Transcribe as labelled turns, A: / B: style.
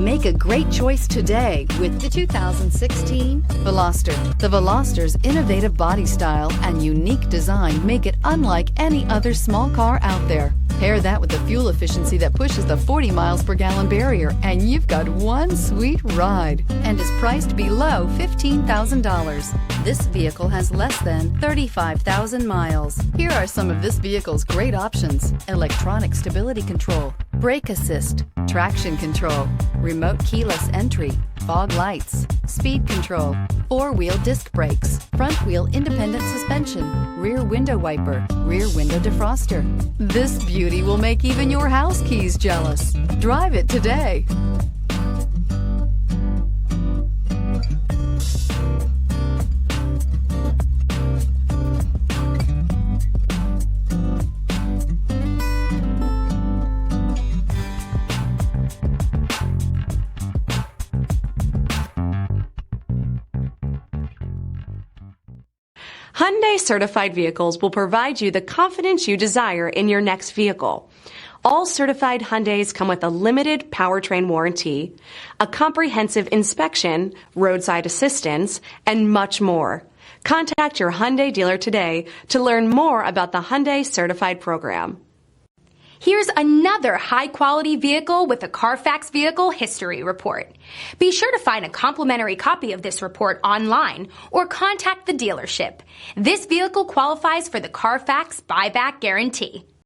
A: Make a great choice today with the 2016 Veloster. The Veloster's innovative body style and unique design make it unlike any other small car out there. Pair that with the fuel efficiency that pushes the 40 miles per gallon barrier, and you've got one sweet ride, and is priced below $15,000. This vehicle has less than 35,000 miles. Here are some of this vehicle's great options: electronic stability control, brake assist, traction control, remote keyless entry, fog lights, speed control, four-wheel disc brakes, front-wheel independent suspension, rear window wiper, rear window defroster. This beauty will make even your house keys jealous. Drive it today.
B: Hyundai certified vehicles will provide you the confidence you desire in your next vehicle. All certified Hyundais come with a limited powertrain warranty, a comprehensive inspection, roadside assistance, and much more. Contact your Hyundai dealer today to learn more about the Hyundai certified program.
C: Here's another high-quality vehicle with a CARFAX Vehicle History Report. Be sure to find a complimentary copy of this report online or contact the dealership. This vehicle qualifies for the CARFAX Buyback Guarantee.